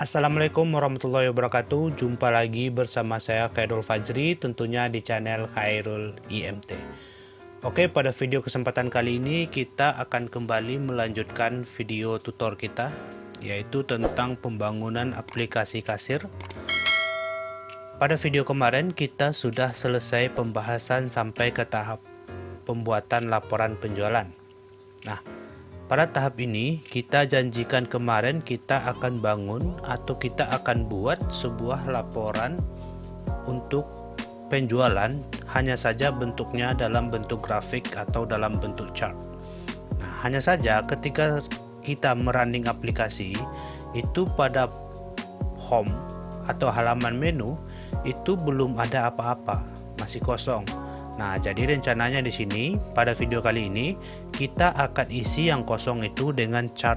Assalamualaikum warahmatullahi wabarakatuh. Jumpa lagi bersama saya Khairul Fajri, tentunya di channel Khairul IMT. Oke, pada video kesempatan kali ini kita akan kembali melanjutkan video tutor kita, yaitu tentang pembangunan aplikasi kasir. Pada video kemarin kita sudah selesai pembahasan sampai ke tahap pembuatan laporan penjualan. Nah, pada tahap ini kita janjikan kemarin kita akan bangun atau kita akan buat sebuah laporan untuk penjualan, hanya saja bentuknya dalam bentuk grafik atau dalam bentuk chart. Nah, hanya saja ketika kita merunning aplikasi itu pada home atau halaman menu itu belum ada apa-apa, masih kosong. Nah, jadi rencananya di sini pada video kali ini kita akan isi yang kosong itu dengan chart.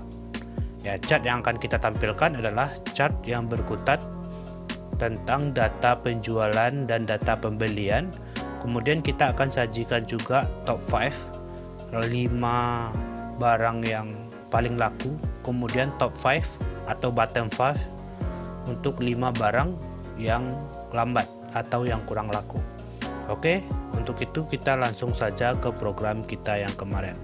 Ya, chart yang akan kita tampilkan adalah chart yang berkutat tentang data penjualan dan data pembelian. Kemudian kita akan sajikan juga top 5, 5 barang yang paling laku, kemudian top 5 atau bottom 5 untuk 5 barang yang lambat atau yang kurang laku. Oke, untuk itu kita langsung saja ke program kita yang kemarin.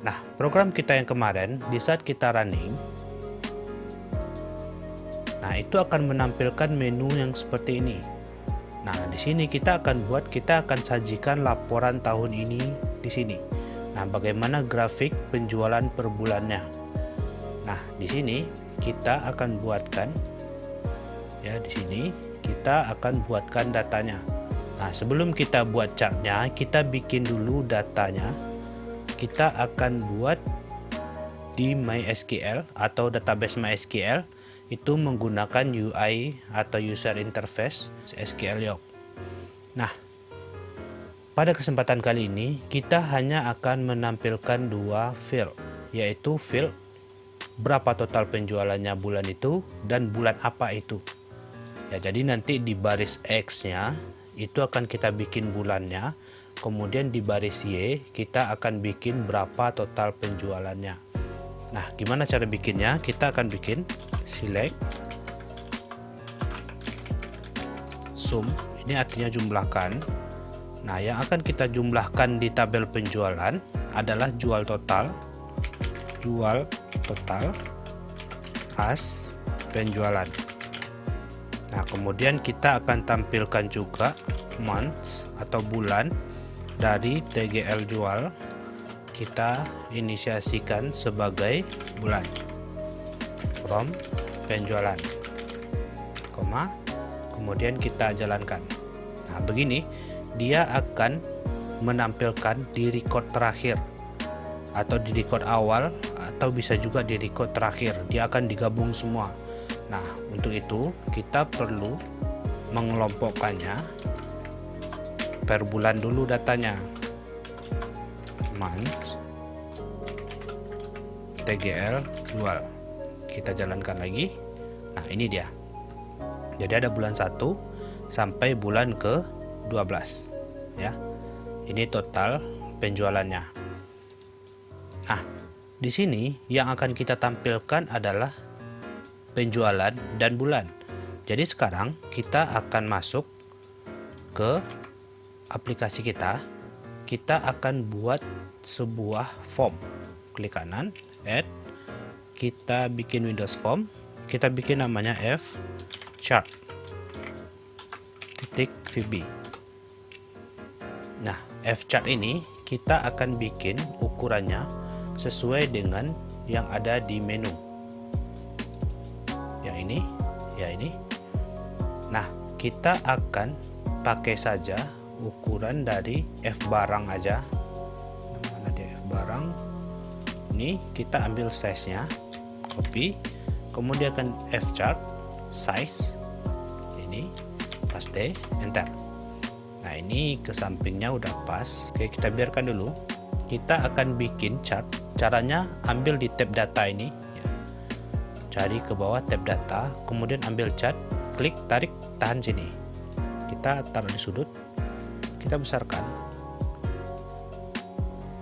Nah, program kita yang kemarin di saat kita running, nah itu akan menampilkan menu yang seperti ini. Nah, di sini kita akan sajikan laporan tahun ini di sini. Nah, bagaimana grafik penjualan per bulannya. Nah, di sini kita akan buatkan, ya di sini kita akan buatkan datanya. Nah, sebelum kita buat chartnya, kita bikin dulu datanya. Kita akan buat di MySQL atau database MySQL itu menggunakan UI atau User Interface SQL Yoke. Nah, pada kesempatan kali ini kita hanya akan menampilkan dua field, yaitu field berapa total penjualannya bulan itu dan bulan apa itu. Ya, jadi nanti di baris X-nya itu akan kita bikin bulannya, kemudian di baris Y kita akan bikin berapa total penjualannya. Nah, gimana cara bikinnya? Kita akan bikin select sum, ini artinya jumlahkan. Nah, yang akan kita jumlahkan di tabel penjualan adalah jual total as penjualan. Nah, kemudian kita akan tampilkan juga month atau bulan dari TGL jual. Kita inisiasikan sebagai bulan from penjualan, koma, kemudian kita jalankan. Nah, begini dia akan menampilkan di record terakhir atau di record awal atau bisa juga di record terakhir. Dia akan digabung semua. Nah, untuk itu kita perlu mengelompokkannya per bulan dulu datanya. Month TGL jual. Kita jalankan lagi. Nah, ini dia. Jadi ada bulan 1 sampai bulan ke 12 ya. Ini total penjualannya. Nah, di sini yang akan kita tampilkan adalah penjualan dan bulan. Jadi sekarang kita akan masuk ke aplikasi kita. Kita akan buat sebuah form. Klik kanan, add. Kita bikin Windows Form. Kita bikin namanya fchart.vb. Nah, fchart ini kita akan bikin ukurannya sesuai dengan yang ada di menu. Ini. Nah, kita akan pakai saja ukuran dari F barang aja. Mana dia F barang? Ini kita ambil size-nya, copy, kemudian akan F chart size. Ini paste, enter. Nah, ini ke sampingnya udah pas. Oke, kita biarkan dulu. Kita akan bikin chart. Caranya ambil di tab data ini. Cari ke bawah tab data, kemudian ambil chart, klik, tarik, tahan sini. Kita taruh di sudut, kita besarkan.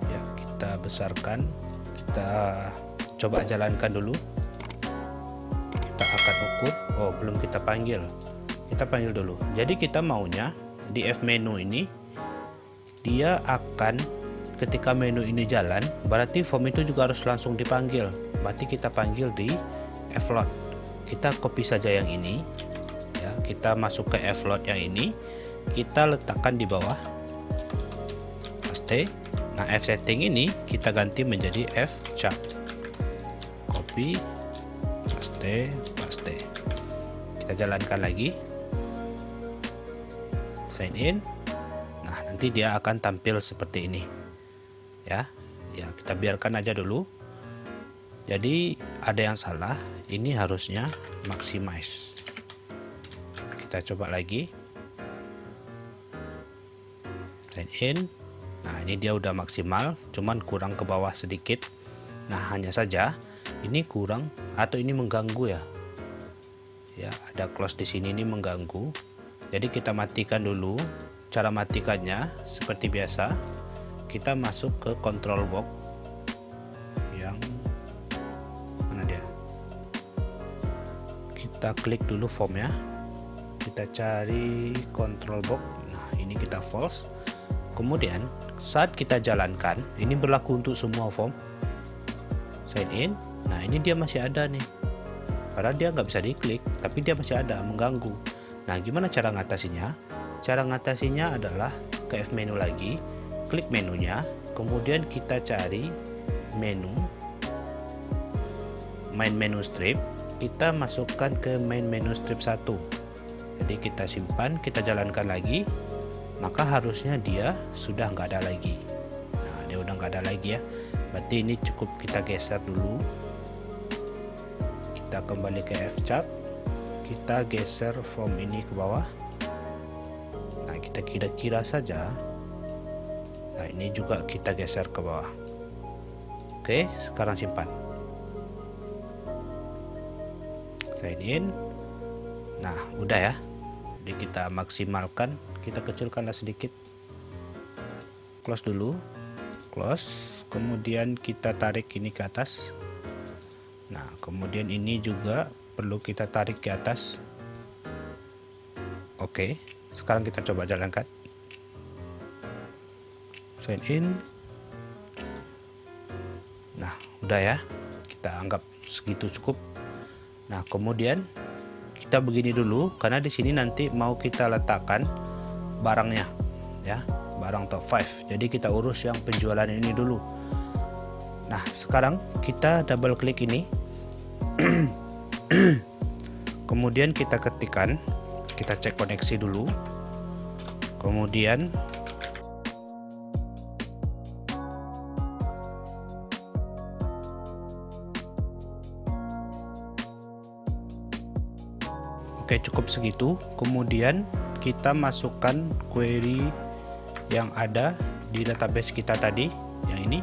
Ya, kita besarkan. Kita coba jalankan dulu. perangkat ukur. Oh, belum kita panggil. Kita panggil dulu. Jadi kita maunya di F menu ini dia akan ketika menu ini jalan, berarti form itu juga harus langsung dipanggil. Berarti kita panggil di float. Kita copy saja yang ini. Ya, kita masuk ke float yang ini. Kita letakkan di bawah. Paste. Nah, F setting ini kita ganti menjadi F chart. Copy, paste, paste. Kita jalankan lagi. Sign in. Nah, nanti dia akan tampil seperti ini. Ya, kita biarkan aja dulu. Jadi ada yang salah. Ini harusnya maximize. Kita coba lagi. Sign in. Nah, ini dia udah maksimal, cuman kurang ke bawah sedikit. Nah, hanya saja ini kurang atau ini mengganggu ya. Ya, ada close di sini, ini mengganggu. Jadi kita matikan dulu. Cara matikannya seperti biasa, kita masuk ke control box yang mana dia. Kita klik dulu formnya. Kita cari control box. Nah, ini kita false. Kemudian saat kita jalankan, ini berlaku untuk semua form. Sign in. Nah, ini dia masih ada nih. Padahal dia nggak bisa diklik, tapi dia masih ada, mengganggu. Nah, gimana cara ngatasinya? Cara ngatasinya adalah ke F menu lagi, klik menunya, kemudian kita cari menu, main menu strip, kita masukkan ke main menu strip 1. Jadi kita simpan, kita jalankan lagi, maka harusnya dia sudah nggak ada lagi. Nah, dia udah nggak ada lagi ya. Berarti ini cukup kita geser dulu. Kita kembali ke F chart, kita geser form ini ke bawah. Nah, kita kira-kira saja. Nah, ini juga kita geser ke bawah. Oke, sekarang simpan. Sign in. Nah, udah ya. Jadi kita maksimalkan, kita kecilkanlah sedikit. Close dulu. Close. Kemudian kita tarik ini ke atas. Nah, kemudian ini juga perlu kita tarik ke atas. Oke, sekarang kita coba jalankan. Sign in. Nah, udah ya. Kita anggap segitu cukup. Nah, kemudian kita begini dulu karena di sini nanti mau kita letakkan barangnya ya, barang top 5. Jadi kita urus yang penjualan ini dulu. Nah, sekarang kita double klik ini. Kemudian kita ketikkan, kita cek koneksi dulu. Kemudian oke, cukup segitu. Kemudian kita masukkan query yang ada di database kita tadi, yang ini.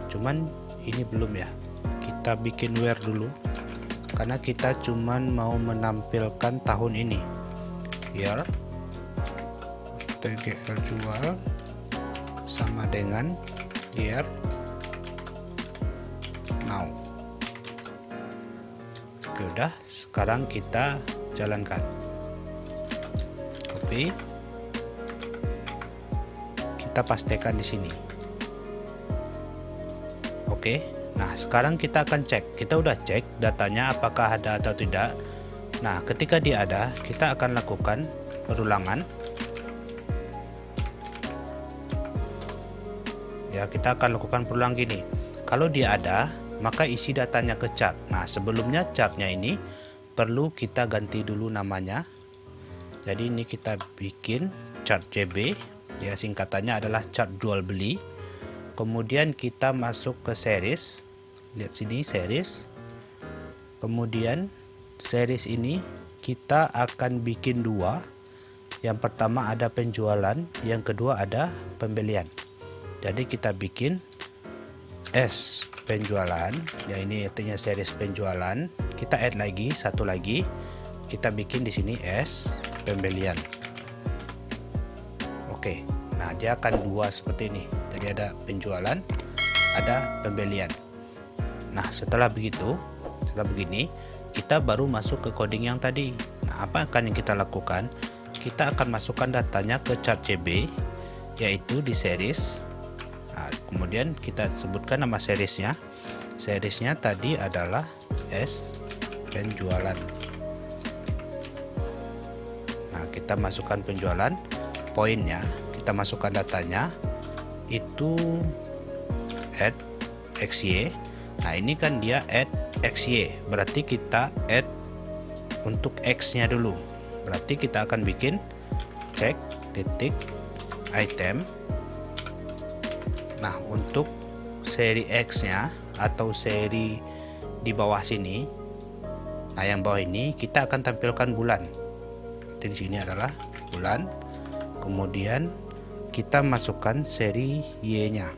Cuman ini belum ya. Kita bikin where dulu karena kita cuman mau menampilkan tahun ini. Year TGL jual sama dengan year now. Oke, udah. Sekarang kita jalankan. Copy. Kita pastikan di sini. Oke. Nah, sekarang kita akan cek. Kita udah cek datanya apakah ada atau tidak. Nah, ketika dia ada, kita akan lakukan perulangan. Ya, kita akan lakukan perulang gini. Kalau dia ada, maka isi datanya ke chart. Nah, sebelumnya chartnya ini perlu kita ganti dulu namanya. Jadi ini kita bikin chart JB. Ya, singkatannya adalah chart jual beli. Kemudian kita masuk ke series. Lihat sini series. Kemudian series ini kita akan bikin dua. Yang pertama ada penjualan, yang kedua ada pembelian. Jadi kita bikin S penjualan, ya ini artinya series penjualan. Kita add lagi satu lagi. Kita bikin di sini S pembelian. Oke. Nah, dia akan dua seperti ini. Jadi ada penjualan, ada pembelian. Nah, setelah begini, kita baru masuk ke coding yang tadi. Nah, apa akan yang kita lakukan? Kita akan masukkan datanya ke chart CB, yaitu di series. Nah, kemudian kita sebutkan nama seriesnya. Seriesnya tadi adalah S penjualan. Nah, kita masukkan penjualan, poinnya, kita masukkan datanya, itu add XY. Nah, ini kan dia add XY, berarti kita add untuk X nya dulu. Berarti kita akan bikin cek titik item. Nah, untuk seri X nya atau seri di bawah sini, nah yang bawah ini kita akan tampilkan bulan. Jadi di sini adalah bulan. Kemudian kita masukkan seri Y nya.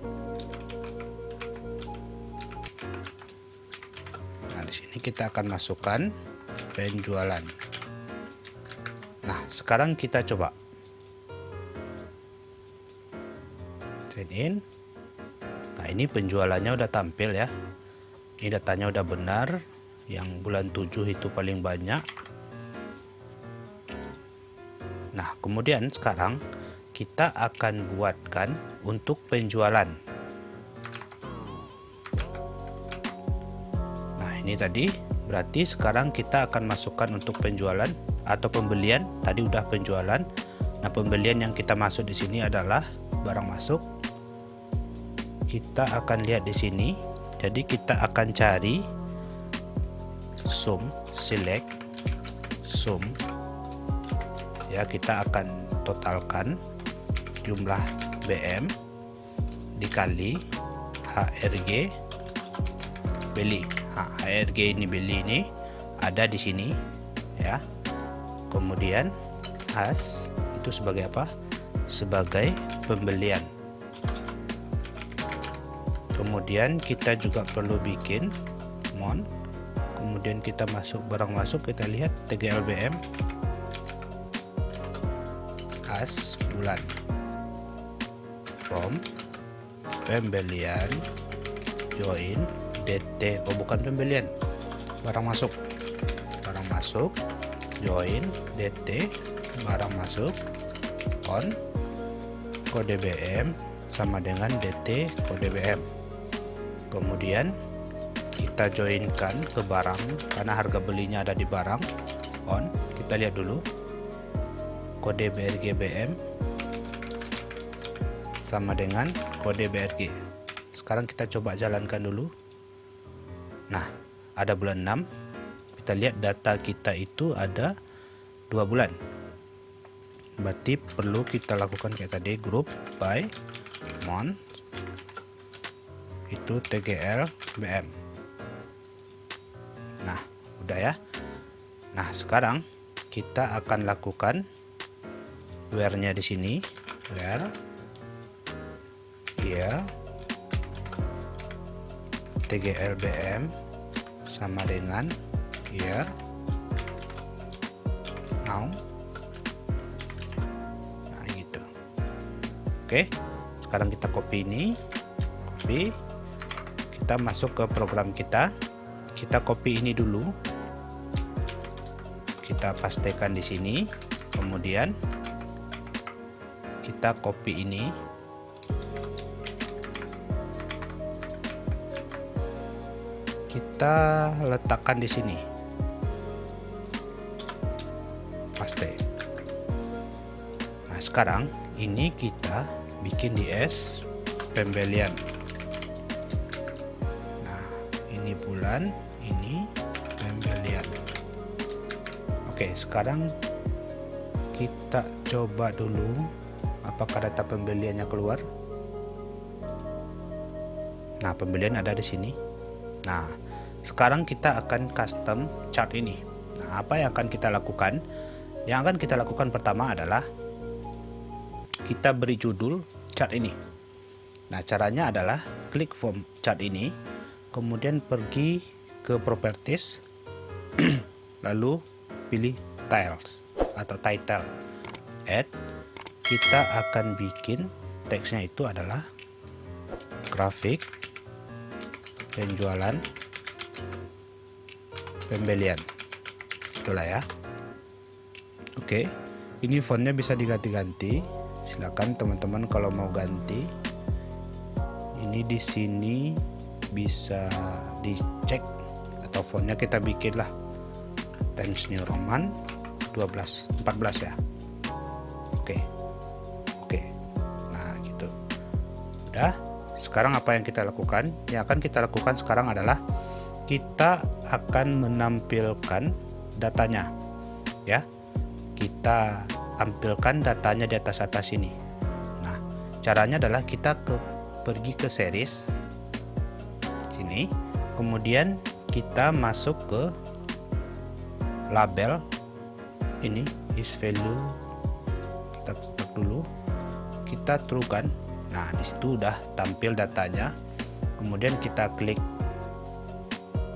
Nah, di sini kita akan masukkan penjualan. Nah, sekarang kita coba sign in. Nah, ini penjualannya udah tampil ya. Ini datanya udah benar. Yang bulan 7 itu paling banyak. Nah, kemudian sekarang kita akan buatkan untuk penjualan. Nah, ini tadi berarti sekarang kita akan masukkan untuk penjualan atau pembelian. Tadi udah penjualan. Nah, pembelian yang kita masuk di sini adalah barang masuk. Kita akan lihat di sini. Jadi kita akan cari sum, select sum. Ya, kita akan totalkan jumlah BM dikali HRG beli. HRG ini beli ini ada di sini ya. Kemudian as itu sebagai apa? Sebagai pembelian. Kemudian kita juga perlu bikin mon. Kemudian kita masuk barang masuk, kita lihat TGLBM as bulan from pembelian join DT. Oh, bukan pembelian, barang masuk join DT barang masuk on kode BM sama dengan DT kode BM. Kemudian kita joinkan ke barang karena harga belinya ada di barang on. Kita lihat dulu kode BRG BM sama dengan kode BRG. Sekarang kita coba jalankan dulu. Nah, ada bulan 6. Kita lihat data kita itu ada 2 bulan. Berarti perlu kita lakukan kayak tadi, group by month itu TGL BM. Nah, udah ya. Nah, sekarang kita akan lakukan where-nya di sini, where here TGL BM sama dengan here now. Nah, gitu. Oke, sekarang kita copy ini, copy. Kita masuk ke program kita. Kita copy ini dulu. Kita pastekan di sini. Kemudian kita copy ini. Kita letakkan di sini. Paste. Nah, sekarang ini kita bikin di S pembelian. Ini bulan, ini pembelian. Oke, sekarang kita coba dulu apakah data pembeliannya keluar. Nah, pembelian ada di sini. Nah, sekarang kita akan custom chart ini. Nah, apa yang akan kita lakukan? Yang akan kita lakukan pertama adalah kita beri judul chart ini. Nah, caranya adalah klik form chart ini, kemudian pergi ke properties, lalu pilih tiles atau title, add. Kita akan bikin teksnya itu adalah grafik penjualan pembelian. Itulah ya. Oke, ini fontnya bisa diganti-ganti. Silakan teman-teman kalau mau ganti. Ini di sini bisa dicek atau fontnya kita bikin lah Times New Roman 14 ya. Oke. Nah gitu. Udah. Sekarang apa yang kita lakukan? Yang akan kita lakukan sekarang adalah kita akan menampilkan datanya ya. Kita tampilkan datanya di atas ini. Nah, caranya adalah kita pergi ke series sini, kemudian kita masuk ke label ini is value, kita tutup dulu, kita true kan. Nah, di situ udah tampil datanya. Kemudian kita klik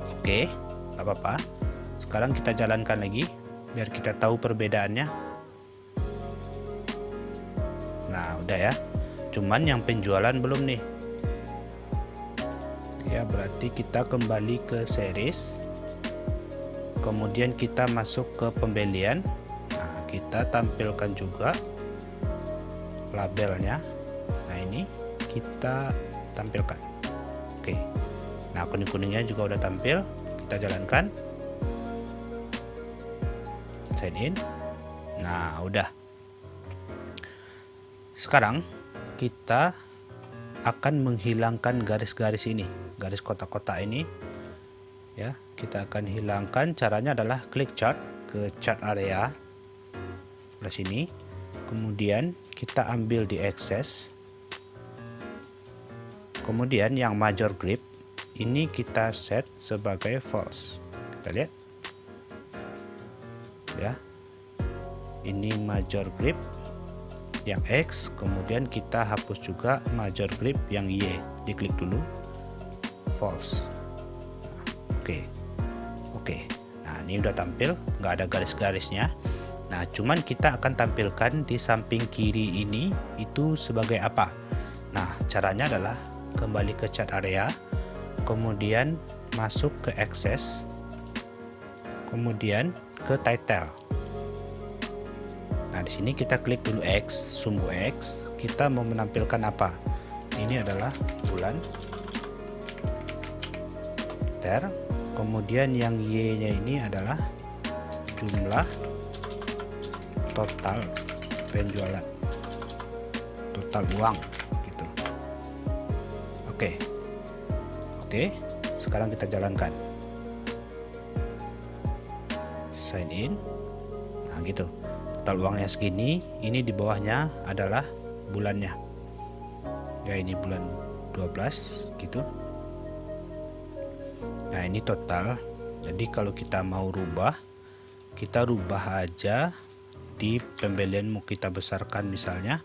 oke, nggak apa-apa. Sekarang kita jalankan lagi biar kita tahu perbedaannya. Nah, udah ya. Cuman yang penjualan belum nih. Ya, berarti kita kembali ke series. Kemudian kita masuk ke pembelian. Nah, kita tampilkan juga labelnya. Nah, ini kita tampilkan. Oke. Nah, kuning-kuningnya juga udah tampil. Kita jalankan. Sign in. Nah, udah. Sekarang kita akan menghilangkan garis-garis ini, garis kotak-kotak ini ya. Kita akan hilangkan. Caranya adalah klik chart, ke chart area sebelah sini, kemudian kita ambil di access, kemudian yang major grip ini kita set sebagai false. Kita lihat ya, ini major grip yang X, kemudian kita hapus juga major grip yang Y, diklik dulu false. Nah, oke. Nah, ini udah tampil, nggak ada garis-garisnya. Nah, cuman kita akan tampilkan di samping kiri ini itu sebagai apa. Nah, caranya adalah kembali ke chart area, kemudian masuk ke access, kemudian ke title. Nah, di sini kita klik dulu X, sumbu X. Kita mau menampilkan apa? Ini adalah bulan. Ter. Kemudian yang Y-nya ini adalah jumlah total penjualan, total uang gitu. Oke. Sekarang kita jalankan. Sign in. Nah, gitu. Total uangnya segini, ini di bawahnya adalah bulannya. Ya, ini bulan 12 gitu. Nah, ini total. Jadi kalau kita mau rubah, kita rubah aja di pembelian, mau kita besarkan misalnya.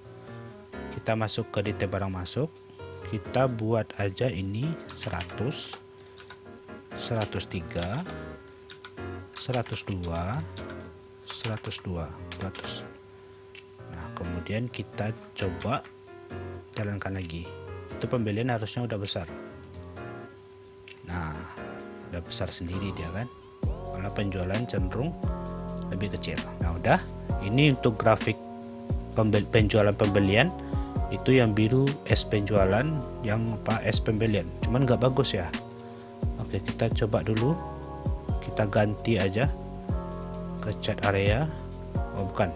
Kita masuk ke detail barang masuk. Kita buat aja ini 100, 103, 102, 100. Nah, kemudian kita coba jalankan lagi. Itu pembelian harusnya udah besar. Nah, udah besar sendiri dia kan, karena penjualan cenderung lebih kecil. Nah, udah. Ini untuk grafik penjualan pembelian. Itu yang biru S penjualan, yang S pembelian. Cuman nggak bagus ya. Oke, kita coba dulu. Kita ganti aja ke chart area. Oh, bukan.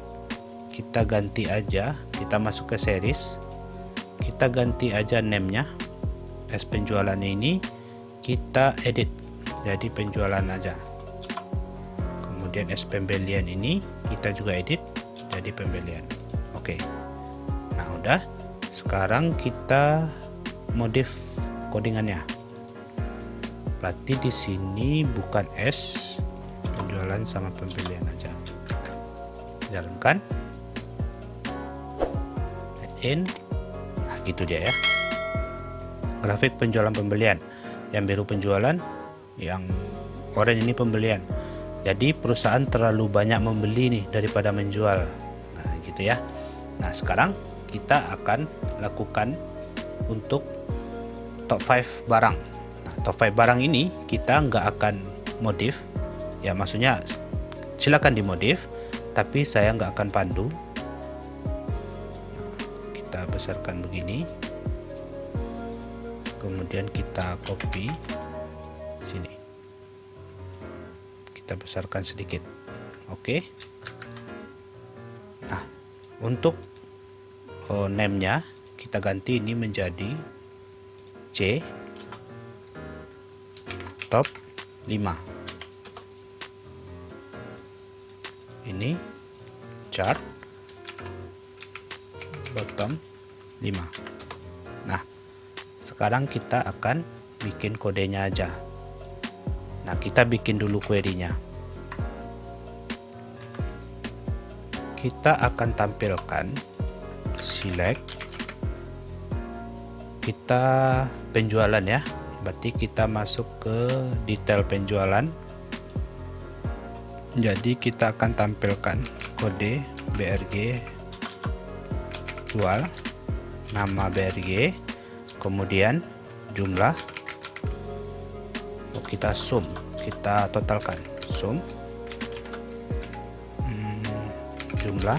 Kita ganti aja. Kita masuk ke series. Kita ganti aja name-nya. S penjualannya ini kita edit jadi penjualan aja. Kemudian S pembelian ini kita juga edit jadi pembelian. Oke. Nah, udah. Sekarang kita modif codingannya. Berarti di sini bukan S, penjualan sama pembelian aja. Jalankan. Add in. Nah, gitu dia ya. Grafik penjualan pembelian. Yang biru penjualan, yang oranye ini pembelian. Jadi perusahaan terlalu banyak membeli nih daripada menjual. Nah, gitu ya. Nah, sekarang kita akan lakukan untuk top 5 barang. Nah, top 5 barang ini kita nggak akan modif, Ya maksudnya silakan dimodif, tapi saya nggak akan pandu. Kita besarkan begini, kemudian kita copy sini, kita besarkan sedikit. Oke. Nah, untuk name-nya kita ganti ini menjadi C top 5. Ini chart bottom 5. Nah, sekarang kita akan bikin kodenya aja. Nah, kita bikin dulu query-nya. Kita akan tampilkan select, kita penjualan ya, berarti kita masuk ke detail penjualan. Jadi kita akan tampilkan kode BRG jual, nama BRG, kemudian jumlah. Kita sum, kita totalkan, sum jumlah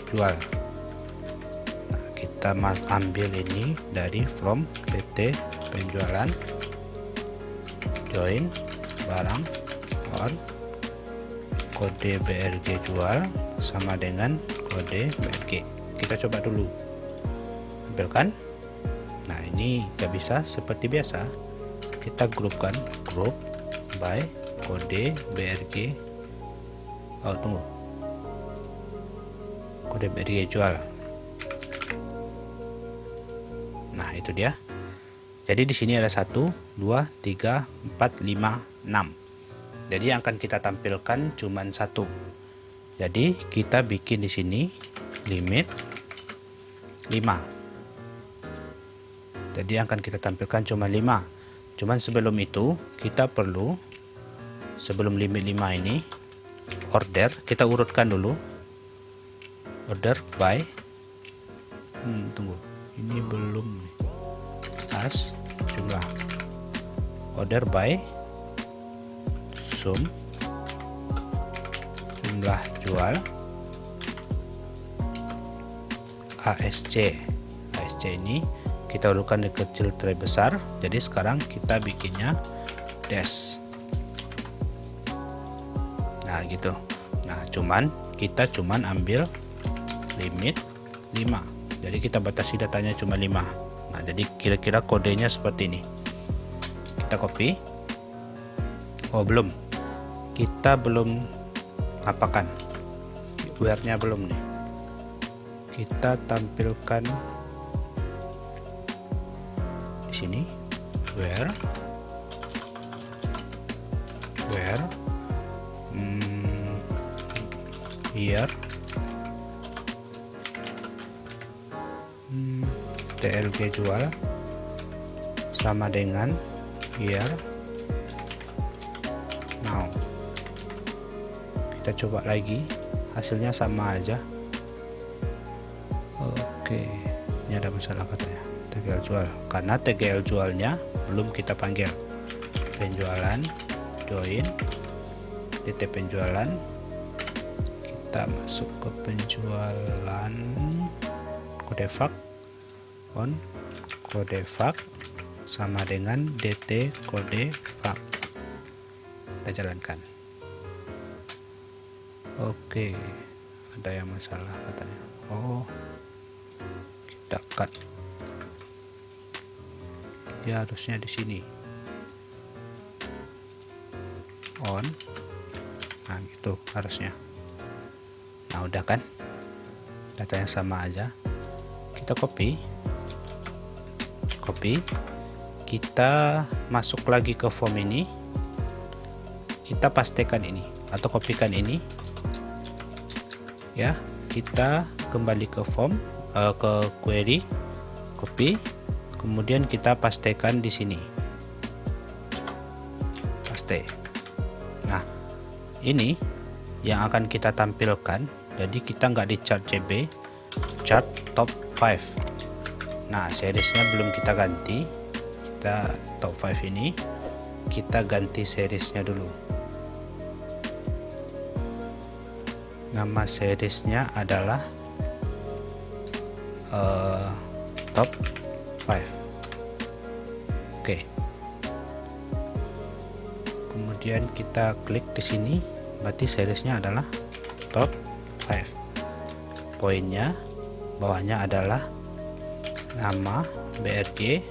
jual. Nah, kita ambil ini dari from PT penjualan, join barang on kode BRG jual sama dengan kode BRG. Kita coba dulu, tampilkan. Nah, ini nggak bisa seperti biasa, kita grupkan, group by kode BRG. Oh, tunggu, kode BRG jual. Nah, itu dia. Jadi di sini ada 1, 2, 3, 4, 5, 6. Jadi yang akan kita tampilkan cuman 1. Jadi kita bikin di sini limit 5. Jadi yang akan kita tampilkan cuma 5. Cuman sebelum itu kita perlu, sebelum limit 5 ini, order kita urutkan dulu. Order by tunggu, ini belum as jumlah. Order by sum jumlah jual ASC. ASC ini kita urutkan dari kecil terbesar. Jadi sekarang kita bikinnya dash. Nah, gitu. Nah, kita cuman ambil limit 5. Jadi kita batasi datanya cuma 5. Nah, jadi kira-kira kodenya seperti ini. Kita copy. Oh, belum. Kita belum apakan. Where-nya belum nih. Kita tampilkan di sini where here TLG jual sama dengan here now. Kita coba lagi, hasilnya sama aja. Oke, ini ada masalah katanya TGL jual, karena TGL jualnya belum kita panggil. Penjualan join DT penjualan, kita masuk ke penjualan, kode fact on kode fact sama dengan DT kode fact. Kita jalankan. Oke, ada yang masalah katanya. Oh, kita cut. Ya, harusnya di sini on. Nah, gitu harusnya. Nah, udah kan, datanya sama aja. Kita copy, kita masuk lagi ke form ini, kita pastekan ini atau kopikan ini ya. Kita kembali ke form, ke query, copy, kemudian kita pastekan di sini, paste. Nah, ini yang akan kita tampilkan. Jadi kita nggak di chart CB, chart top 5. Nah, seriesnya belum kita ganti. Kita top 5 ini kita ganti seriesnya dulu. nama seriesnya adalah top 5. Oke. Kemudian kita klik di sini, berarti seriesnya adalah top 5. Poinnya bawahnya adalah nama BRG.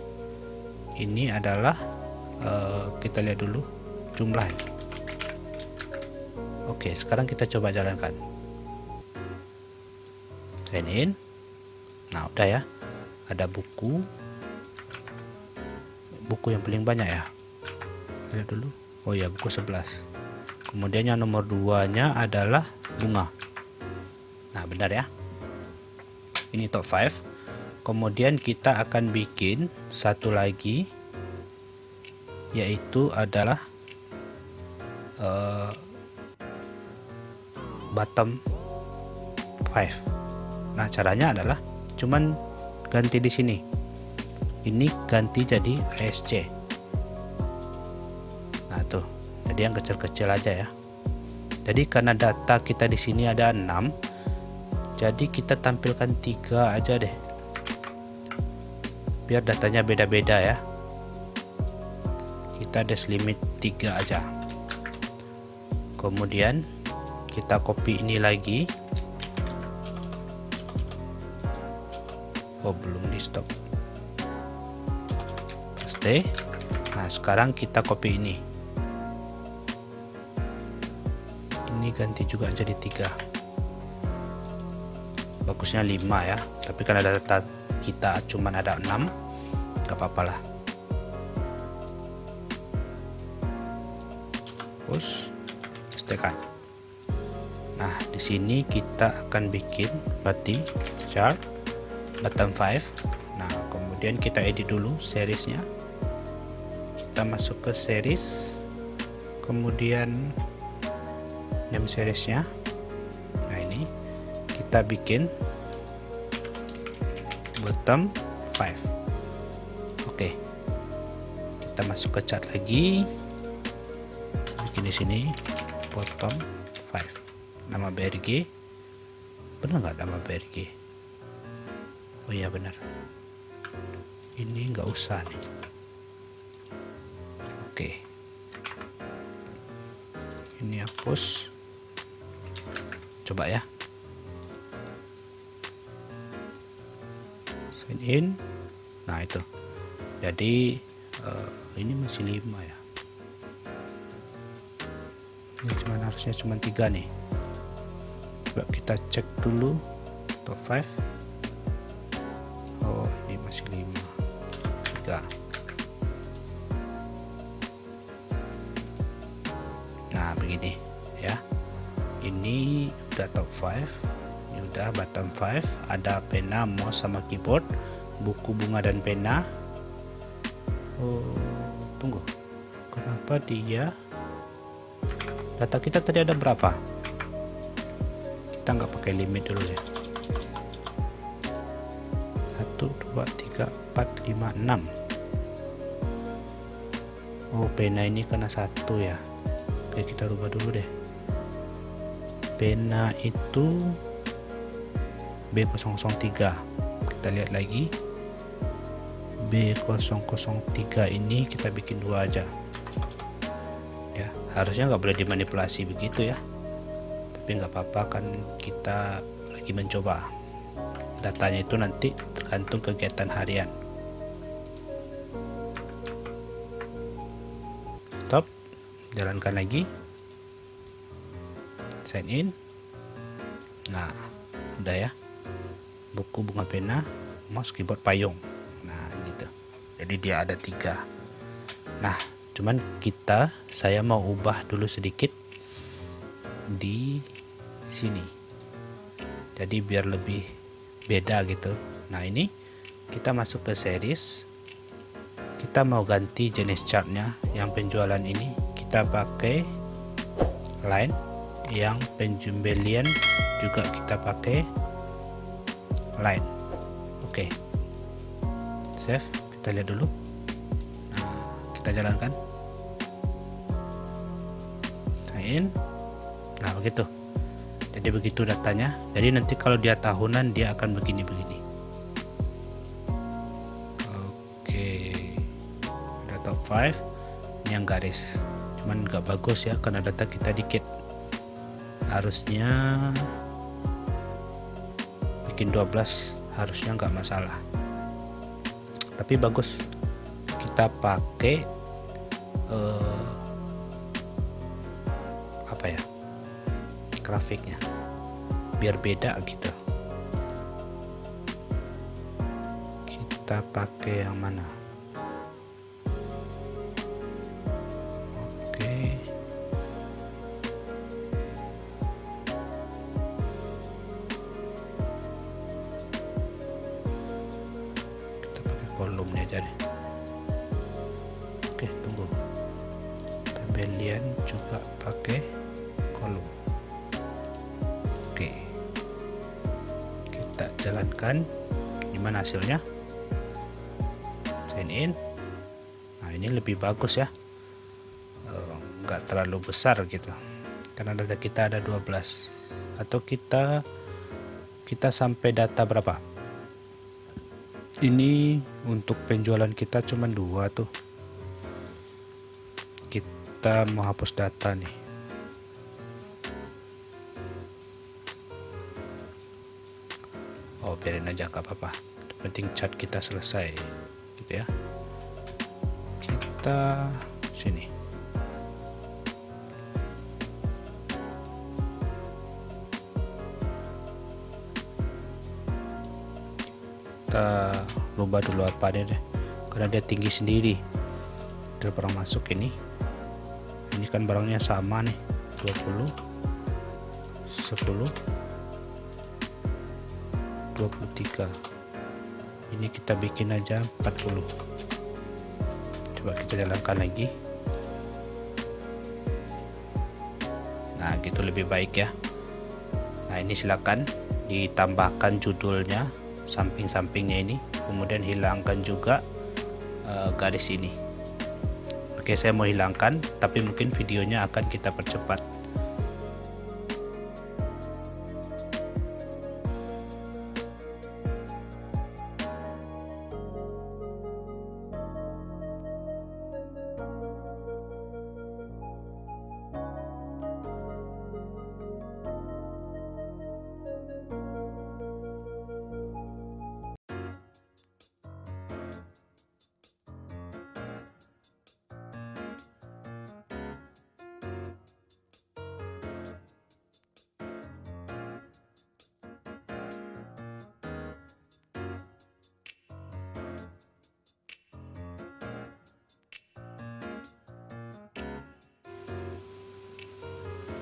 Ini adalah kita lihat dulu jumlahnya. Oke, sekarang kita coba jalankan. Sign in. Nah, udah ya. Ada buku yang paling banyak ya. Lihat dulu. Oh ya, buku 11. Kemudian yang nomor 2-nya adalah bunga. Nah, benar ya. Ini top 5. Kemudian kita akan bikin satu lagi, yaitu adalah bottom 5. Nah, caranya adalah cuman ganti di sini. Ini ganti jadi ASC. Nah, tuh. Jadi yang kecil-kecil aja ya. Jadi karena data kita di sini ada 6, jadi kita tampilkan 3 aja deh. Biar datanya beda-beda ya. Kita dash limit 3 aja. Kemudian kita copy ini lagi. Oh, belum di stop. Paste. Nah, sekarang kita copy ini. Ini ganti juga jadi 3. Bagusnya 5 ya. Tapi karena data kita cuman ada 6, gak apa-apa lah. Push, pastekan. Nah, di sini kita akan bikin berarti chart bottom 5. Nah, kemudian kita edit dulu seriesnya. Kita masuk ke series, kemudian name seriesnya. Nah, ini kita bikin bottom 5. Oke, kita masuk ke chart lagi, bikin di sini bottom 5. Nama BRG, benar nggak nama BRG? Oh iya benar. Ini nggak usah nih. Oke, ini hapus. Coba ya. Sign in. Nah, itu. Jadi ini masih 5 ya. Ini harusnya cuma 3 nih. Coba kita cek dulu top 5. Oh, ini masih 5. 3. Nah, begini ya. Ini udah top 5. Ini udah bottom 5. Ada pena, mouse sama keyboard, buku, bunga dan pena. Oh, tunggu. Kenapa dia data kita tadi ada berapa? Kita nggak pakai limit dulu ya. 1, 2, 3, 4, 5, 6. Oh, pena ini kena 1 ya. Oke, kita rubah dulu deh. Pena itu B003. Kita lihat lagi. B003 ini kita bikin 2 aja. Ya, harusnya nggak boleh dimanipulasi begitu ya. Tapi nggak apa-apa, kan kita lagi mencoba. Datanya itu nanti tergantung kegiatan harian. Stop, jalankan lagi, sign in. Nah, udah ya. Buku, bunga, pena, mouse, keyboard, payung. Nah, gitu. Jadi dia ada 3. Nah, cuman saya mau ubah dulu sedikit di sini. Jadi biar lebih beda gitu. Nah, ini kita masuk ke series. Kita mau ganti jenis chartnya. Yang penjualan ini kita pakai line. Yang penjumbelian juga kita pakai line. Oke. Save, kita lihat dulu. Nah, kita jalankan. Sign in. Nah, begitu. Jadi begitu datanya. Jadi nanti kalau dia tahunan dia akan begini-begini. Oke, ada top 5. Ini yang garis, cuman nggak bagus ya karena data kita dikit. Harusnya bikin 12, harusnya nggak masalah. Tapi bagus kita pakai apa ya, grafiknya biar beda gitu. Kita pakai yang mana? Oke, kita pakai kolomnya aja deh. Oke, tunggu, pembelian juga pakai kolom. Oke, kita jalankan. Gimana hasilnya? Sign in. Nah, ini lebih bagus ya, nggak terlalu besar gitu karena data kita ada 12. Atau kita sampai data berapa? Ini untuk penjualan kita cuma 2 tuh. Kita mau hapus data nih. Oh, biarin aja, nggak apa-apa. Penting chat kita selesai gitu ya. Kita sini. Kita rubah dulu apa deh, karena dia tinggi sendiri. Kita barang masuk ini kan barangnya sama nih, 20, 10, 23. Ini kita bikin aja 40. Coba kita jalankan lagi. Nah, gitu lebih baik ya. Nah, ini silakan ditambahkan judulnya, samping-sampingnya ini, kemudian hilangkan juga garis ini. Oke, saya mau hilangkan, tapi mungkin videonya akan kita percepat.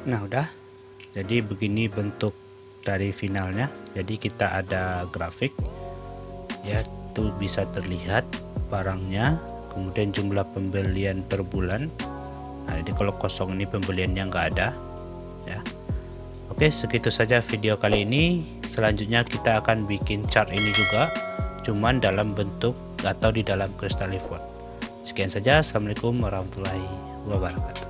Nah, udah. Jadi begini bentuk dari finalnya. Jadi kita ada grafik ya, tuh bisa terlihat barangnya, kemudian jumlah pembelian per bulan. Nah, jadi kalau kosong ini pembeliannya nggak ada ya. Oke, segitu saja video kali ini. Selanjutnya kita akan bikin chart ini juga, cuman dalam bentuk atau di dalam Crystallic Font. Sekian saja. Assalamualaikum warahmatullahi wabarakatuh.